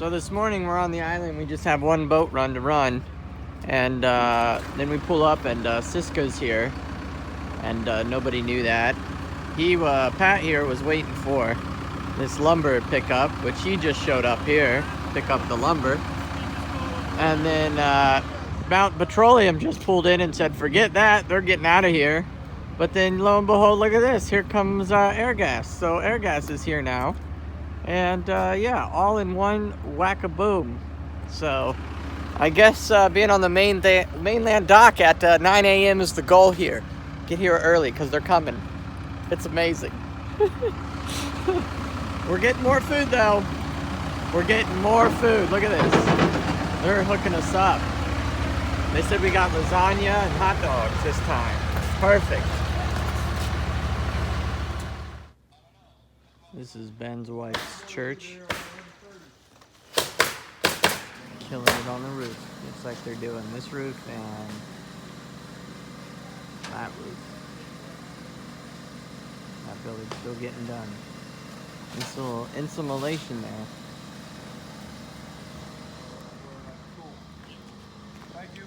So this morning we're on the island. We just have one boat run to run, and then we pull up and Cisco's here, and nobody knew that. Pat here was waiting for this lumber pickup, which he just showed up here, pick up the lumber. And then Mount Petroleum just pulled in and said, forget that, they're getting out of here. But then lo and behold, look at this, here comes Airgas. So Airgas is here now. And yeah, all in one whack-a-boom. So I guess being on the mainland dock at 9 a.m. is the goal here. Get here early because they're coming. It's amazing. We're getting more food though. We're getting more food. Look at this. They're hooking us up. They said we got lasagna and hot dogs this time. Perfect. This is Ben's wife's church. Killing it on the roof. Looks like they're doing this roof and that roof. That building's still getting done. This little insulation there. Thank you.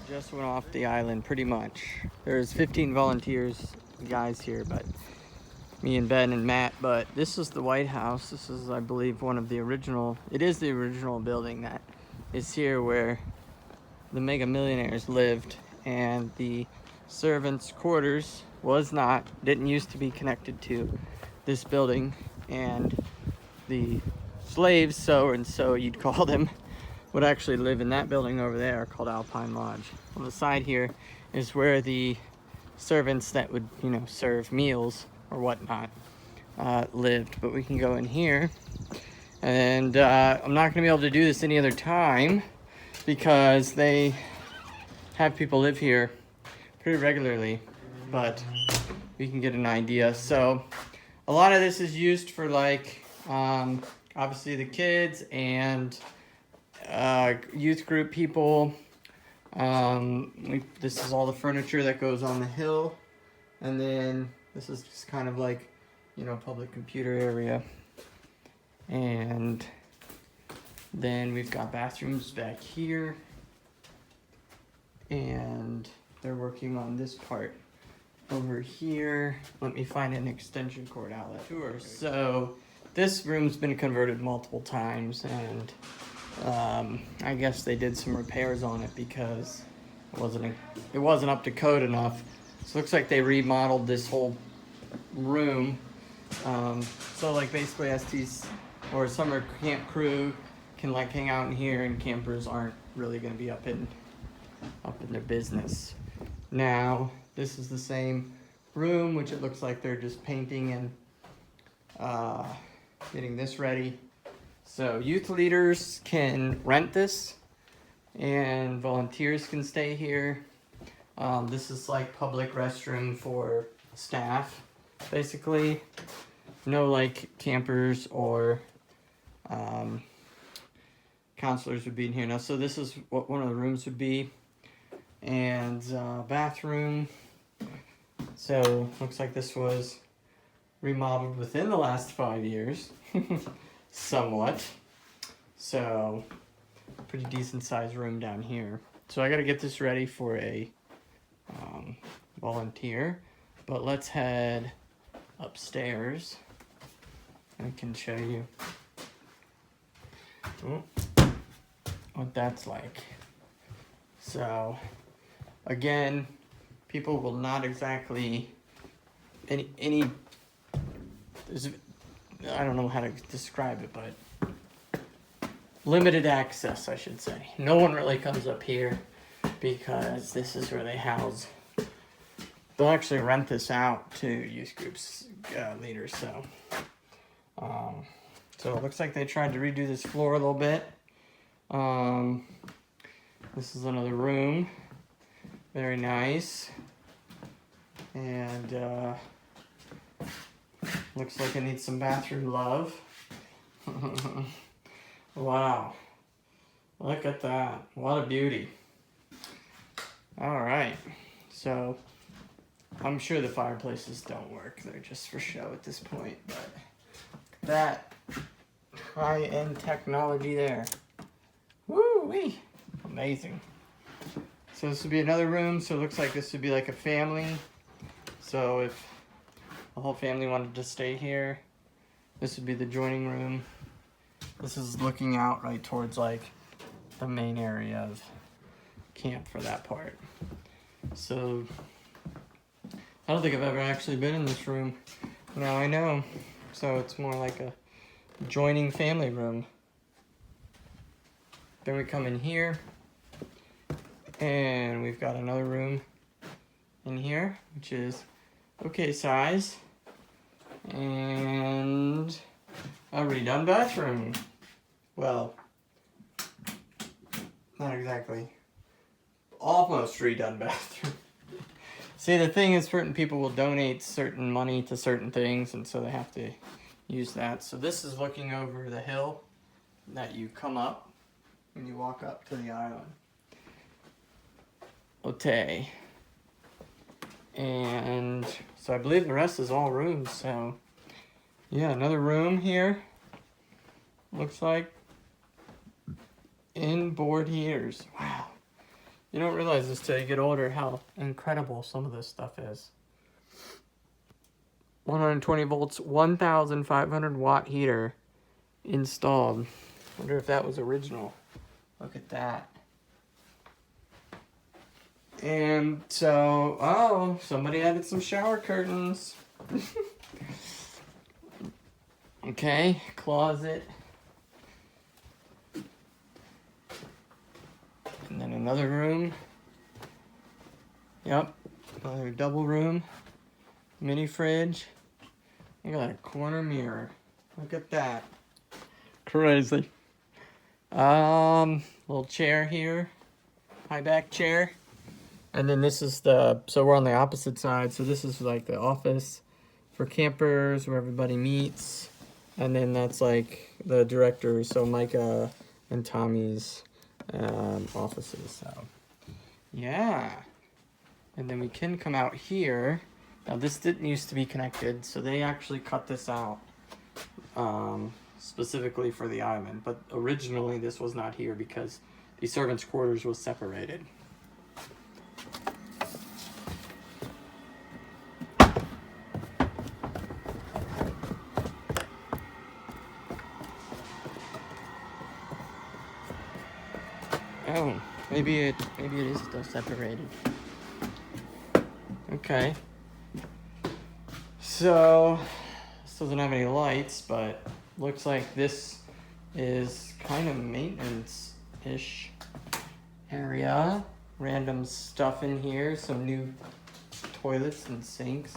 Just went off the island pretty much. There's 15 volunteers guys here, but me and Ben and Matt. But this is the White House. This is, I believe, one of the original, it is the original building that is here where the Mega Millionaires lived, and the servants' quarters didn't used to be connected to this building, and the slaves, so you'd call them, would actually live in that building over there called Alpine Lodge. On the side here is where the servants that would, serve meals or whatnot lived. But we can go in here, and I'm not gonna be able to do this any other time because they have people live here pretty regularly, but we can get an idea. So a lot of this is used for like obviously the kids and youth group people. This is all the furniture that goes on the hill, and then this is just kind of like, public computer area. And then we've got bathrooms back here, and they're working on this part over here. Let me find an extension cord outlet. Tour. So this room's been converted multiple times, and I guess they did some repairs on it because it wasn't up to code enough. So it looks like they remodeled this whole room. So like basically STs or summer camp crew can like hang out in here, and campers aren't really going to be up in their business. Now this is the same room, which it looks like they're just painting and getting this ready. So youth leaders can rent this, and volunteers can stay here. This is like public restroom for staff, basically. No like campers or counselors would be in here now. So this is what one of the rooms would be, and bathroom. So looks like this was remodeled within the last 5 years. Somewhat. So pretty decent sized room down here. So I got to get this ready for a volunteer, but let's head upstairs. I can show you what that's like. So again, people will not exactly any I don't know how to describe it, but limited access, I should say. No one really comes up here because this is where they house. They'll actually rent this out to youth groups leaders. So it looks like they tried to redo this floor a little bit. This is another room. Very nice. And looks like it needs some bathroom love. Wow. Look at that. What a beauty. All right. So I'm sure the fireplaces don't work. They're just for show at this point, but that high-end technology there. Woo-wee! Amazing. So this would be another room, so it looks like this would be like a family. So if the whole family wanted to stay here, this would be the joining room. This is looking out right towards like the main area of camp for that part. So I don't think I've ever actually been in this room. Now I know. So it's more like a joining family room. Then we come in here and we've got another room in here, which is okay size, and a redone bathroom. Well, not exactly. Almost redone bathroom. See, the thing is, certain people will donate certain money to certain things, and so they have to use that. So this is looking over the hill that you come up when you walk up to the island. Okay. And so I believe the rest is all rooms, so yeah, another room here. Looks like inboard heaters. Wow. You don't realize this till you get older how incredible some of this stuff is. 120 volts, 1,500 watt heater installed. Wonder if that was original. Look at that. And so, oh, somebody added some shower curtains. Okay, closet. And then another room. Yep, another double room. Mini fridge. You got a corner mirror. Look at that. Crazy. Little chair here. High back chair. And then this is so we're on the opposite side. So this is like the office for campers where everybody meets. And then that's like the directors. So Micah and Tommy's offices. So yeah. And then we can come out here. Now this didn't used to be connected. So they actually cut this out specifically for the island. But originally this was not here because the servants' quarters was separated. Oh, maybe it is still separated. Okay. So this doesn't have any lights, but looks like this is kind of maintenance-ish area. Random stuff in here, some new toilets and sinks.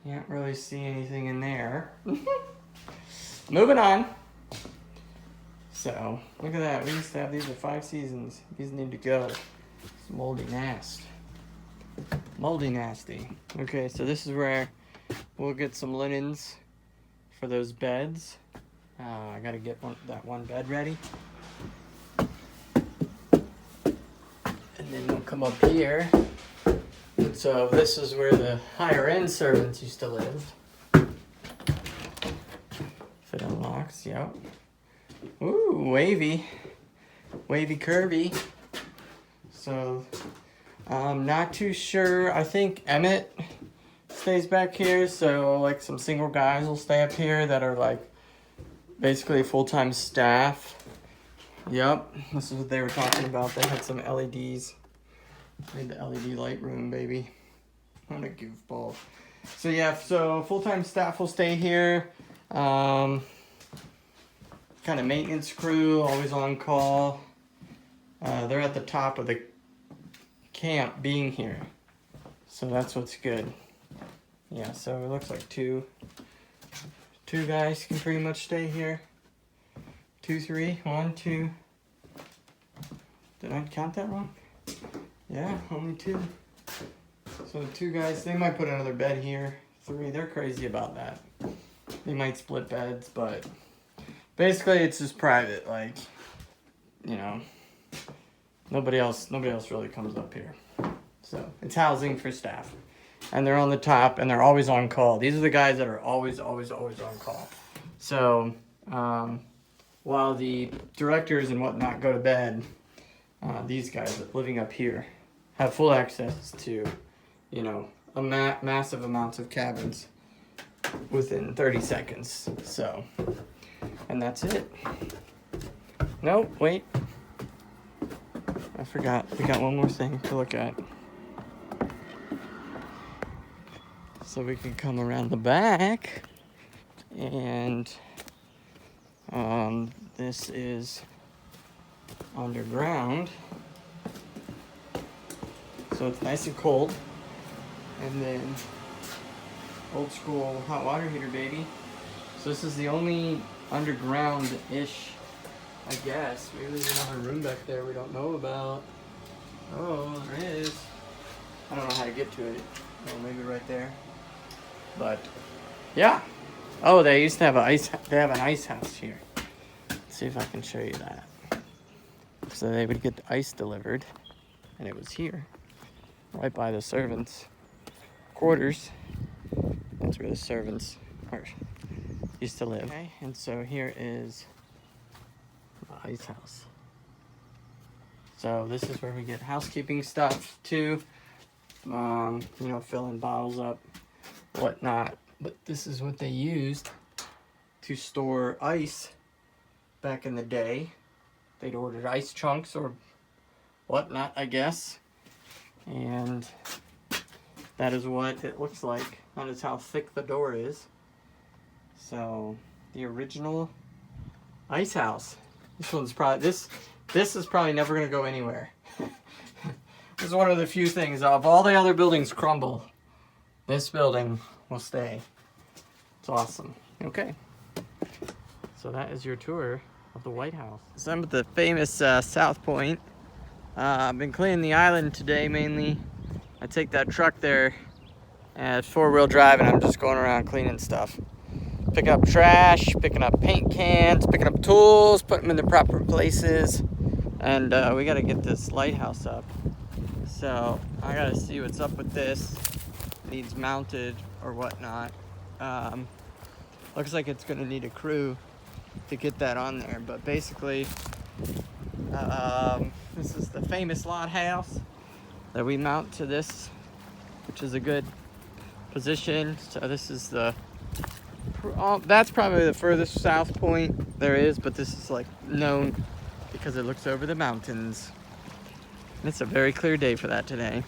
Can't really see anything in there. Moving on. So, look at that. We used to have these for 5 seasons. These need to go. It's moldy nest. Moldy nasty. Okay, so this is where we'll get some linens for those beds. I gotta get that one bed ready. And then we'll come up here. And so this is where the higher end servants used to live. If it unlocks, yep. Ooh, wavy curvy. So, I'm not too sure. I think Emmett stays back here. So, like some single guys will stay up here that are like basically full-time staff. Yep, this is what they were talking about. They had some LEDs. Made the LED light room, baby. What a goofball. So yeah, so full-time staff will stay here. Kind of maintenance crew, always on call. They're at the top of the camp being here. So that's what's good. Yeah, so it looks like two guys can pretty much stay here. 2, 3, 1, 2. Did I count that wrong? Yeah, only 2. So 2 guys, they might put another bed here. 3, they're crazy about that. They might split beds, but basically it's just private, like, you know, nobody else really comes up here. So it's housing for staff. And they're on the top and they're always on call. These are the guys that are always on call. So while the directors and whatnot go to bed, these guys living up here have full access to, you know, a massive amounts of cabins within 30 seconds. So, and that's it. Nope, wait. I forgot. We got one more thing to look at. So we can come around the back, and this is underground, so it's nice and cold. And then old school hot water heater, baby. So this is the only underground-ish, I guess. Maybe there's another room back there we don't know about. Oh, there is. I don't know how to get to it. Oh, maybe right there. But yeah. Oh, they used to have they have an ice house here. Let's see if I can show you that. So they would get the ice delivered, and it was here, right by the servants' quarters. That's where the servants used to live. Okay, and so here is the ice house. So this is where we get housekeeping stuff too. You know, filling bottles up, whatnot. But this is what they used to store ice back in the day. They'd ordered ice chunks or whatnot, I guess. And that is what it looks like. That is how thick the door is. So the original ice house. This one's probably this is probably never gonna go anywhere. This is one of the few things, of all the other buildings crumble, this building will stay. It's awesome. Okay. So that is your tour of the White House. Some of the famous South Point. I've been cleaning the island today mainly. I take that truck there and it's 4-wheel drive, and I'm just going around cleaning stuff. Picking up trash, picking up paint cans, picking up tools, putting them in the proper places. And we gotta get this lighthouse up. So I gotta see what's up with this. Needs mounted or whatnot. Looks like it's gonna need a crew to get that on there, but basically this is the famous lighthouse that we mount to this, which is a good position. So this is that's probably the furthest south point there is, but this is like known because it looks over the mountains. And it's a very clear day for that today.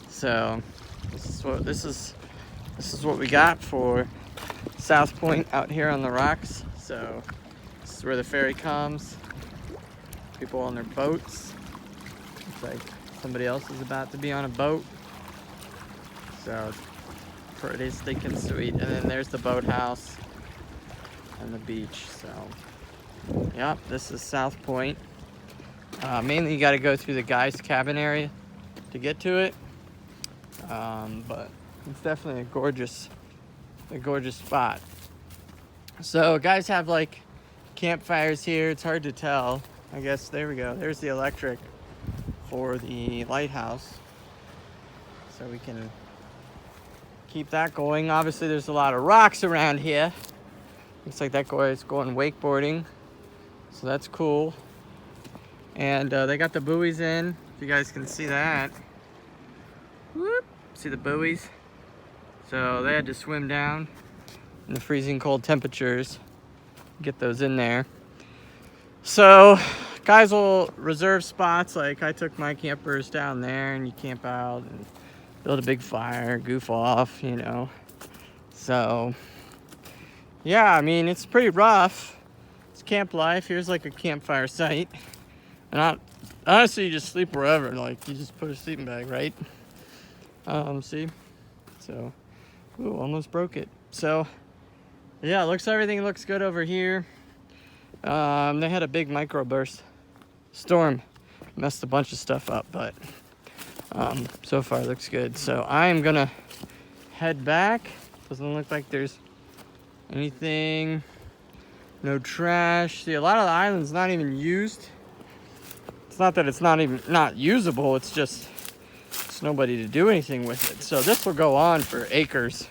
So this is what we got for South Point out here on the rocks. So this is where the ferry comes. People on their boats. Looks like somebody else is about to be on a boat. So it's pretty stinking sweet. And then there's the boathouse and the beach. So yep, this is South Point. Mainly you got to go through the guys' cabin area to get to it. But it's definitely a gorgeous spot. So guys have like campfires here. It's hard to tell. I guess there we go. There's the electric for the lighthouse. So we can keep that going. Obviously there's a lot of rocks around here. Looks like that guy is going wakeboarding. So that's cool. And they got the buoys in, if you guys can see that. Whoop. See the buoys? So they had to swim down in the freezing cold temperatures, get those in there. So guys will reserve spots, like I took my campers down there, and you camp out and build a big fire, goof off, you know. So yeah, I mean, it's pretty rough. It's camp life. Here's like a campfire site. And honestly, you just sleep wherever. Like, you just put a sleeping bag, right? See? So, ooh, almost broke it. So, yeah, everything looks good over here. They had a big microburst storm. Messed a bunch of stuff up, but so far it looks good. So, I am gonna head back. Doesn't look like there's anything. No trash. See, a lot of the island's not even used. It's not that it's not usable, it's just just nobody to do anything with it. So this will go on for acres.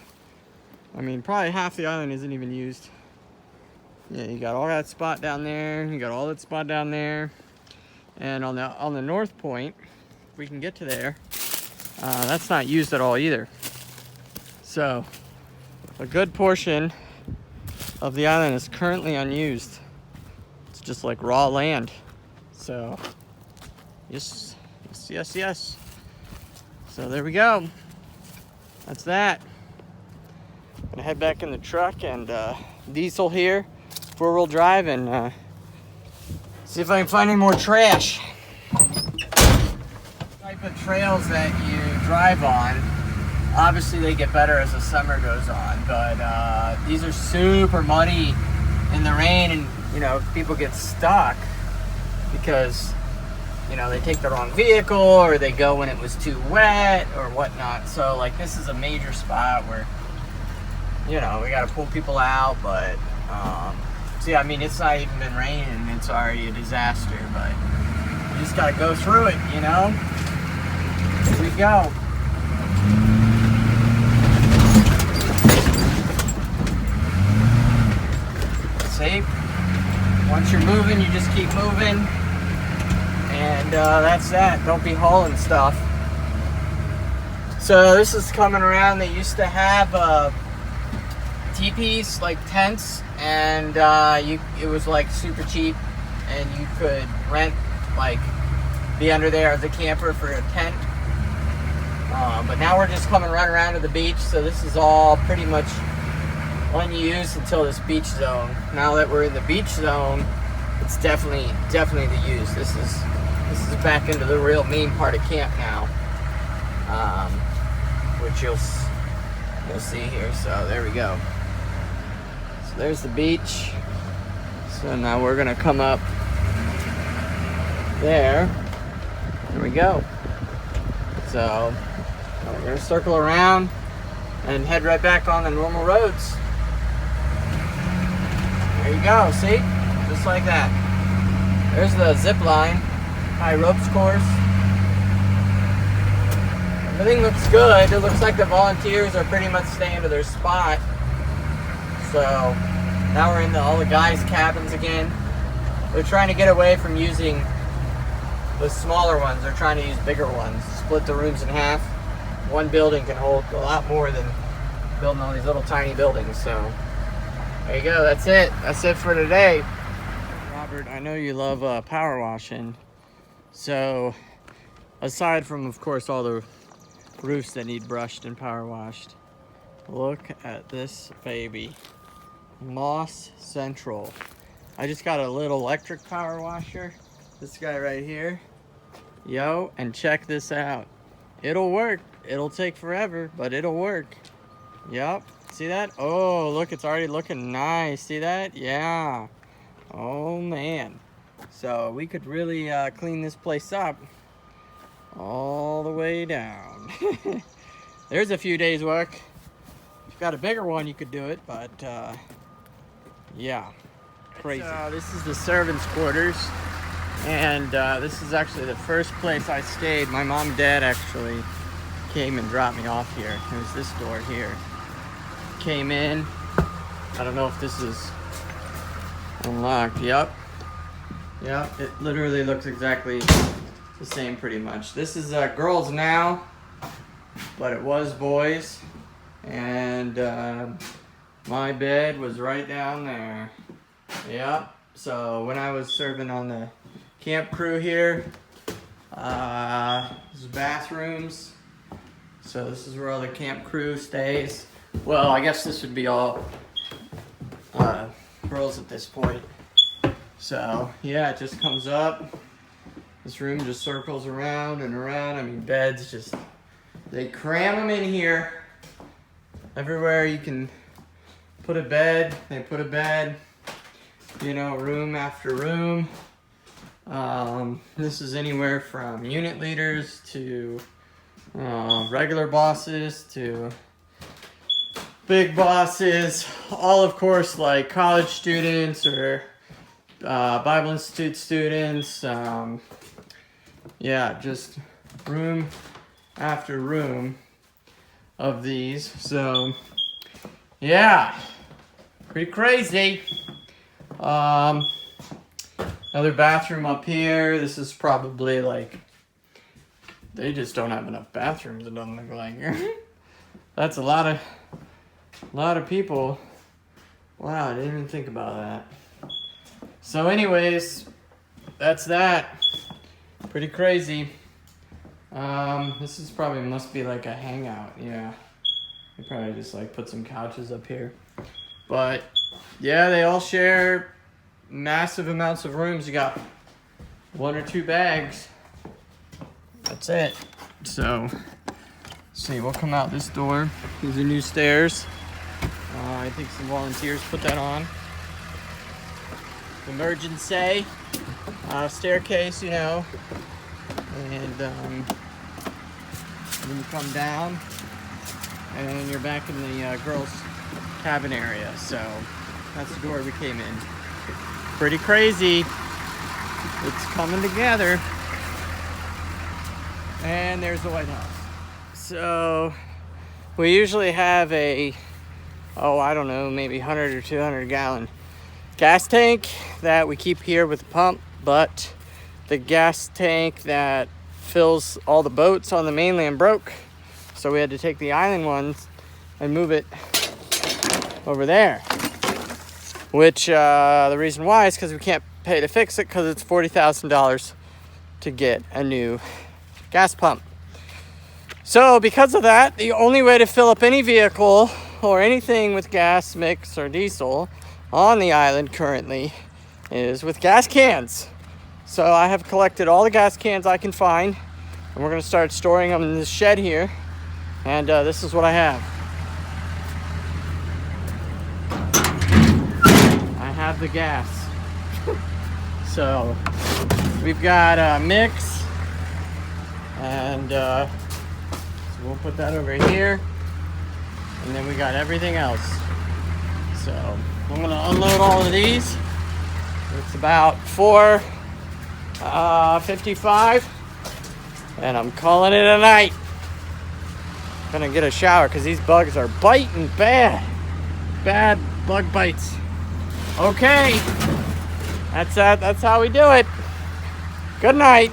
I mean, probably half the island isn't even used. Yeah, you got all that spot down there. You got all that spot down there. And on the north point, if we can get to there, that's not used at all either. So a good portion of the island is currently unused. It's just like raw land. So yes, yes, yes, yes. So there we go. That's that. Gonna head back in the truck and diesel here, 4-wheel drive, and see if I can find any more trash. Type of trails that you drive on, obviously they get better as the summer goes on, but these are super muddy in the rain, and you know, people get stuck because, you know, they take the wrong vehicle, or they go when it was too wet or whatnot. So like, this is a major spot where, you know, we got to pull people out, but see, I mean, it's not even been raining and it's already a disaster, but you just got to go through it, you know. Here we go. See, once you're moving, you just keep moving, and that's that. Don't be hauling stuff. So this is coming around. They used to have teepees, like tents, and it was like super cheap, and you could rent, like, be under there as a camper for a tent. But now we're just coming right around to the beach, so this is all pretty much unused until this beach zone. Now that we're in the beach zone, it's definitely the use. This is back into the real main part of camp now, which you'll see here. So there we go. So there's the beach. So now we're gonna come up there. There we go. So we're gonna circle around and head right back on the normal roads. There you go, see? Just like that. There's the zip line, high ropes course. Everything looks good. It looks like the volunteers are pretty much staying to their spot. So now we're in all the guys' cabins again. They're trying to get away from using the smaller ones. They're trying to use bigger ones. Split the rooms in half. One building can hold a lot more than building all these little tiny buildings. So there you go. That's it. That's it for today. Robert, I know you love power washing. So aside from, of course, all the roofs that need brushed and power washed, look at this baby. Moss Central. I just got a little electric power washer. This guy right here. Yo, and check this out. It'll work. It'll take forever, but it'll work. Yep. See that? Oh, look, it's already looking nice. See that? Yeah. Oh, man. So we could really clean this place up all the way down. There's a few days' work. If you've got a bigger one, you could do it, but yeah, crazy. This is the servants' quarters, and this is actually the first place I stayed. My mom and dad actually came and dropped me off here. There's this door here. Came in. I don't know if this is unlocked. Yep. Yep, it literally looks exactly the same pretty much. This is girls now, but it was boys. And my bed was right down there. Yep. So when I was serving on the camp crew here, there's bathrooms. So this is where all the camp crew stays. Well, I guess this would be all girls at this point. So yeah, it just comes up. This room just circles around and around. I mean, beds just, they cram them in here. Everywhere you can put a bed, they put a bed, you know, room after room. This is anywhere from unit leaders to regular bosses to big bosses. All, of course, like college students or Bible Institute students. Yeah, just room after room of these. So yeah, pretty crazy. Another bathroom up here. This is probably like, they just don't have enough bathrooms, it doesn't look like. That's a lot of people. Wow, I didn't even think about that. So anyways, that's that. Pretty crazy. This is probably, must be like a hangout, yeah. They probably just like put some couches up here. But yeah, they all share massive amounts of rooms. You got 1 or 2 bags. That's it. So, let's see, we'll come out this door. These are new stairs. I think some volunteers put that on. Emergency staircase, you know. And then you come down, and you're back in the girls' cabin area. So that's the door we came in. Pretty crazy. It's coming together. And there's the White House. So we usually have a, I don't know, maybe 100 or 200 gallon gas tank that we keep here with the pump, but the gas tank that fills all the boats on the mainland broke. So we had to take the island ones and move it over there. Which the reason why is because we can't pay to fix it, because it's $40,000 to get a new gas pump. So because of that, the only way to fill up any vehicle or anything with gas, mix, or diesel on the island currently is with gas cans. So I have collected all the gas cans I can find, and we're going to start storing them in this shed here. And this is what I have. I have the gas. So we've got a mix, and so we'll put that over here, and then we got everything else. So I'm gonna unload all of these. It's about 4:55, and I'm calling it a night. Gonna get a shower because these bugs are biting bad bug bites. Okay, that's how we do it. Good night.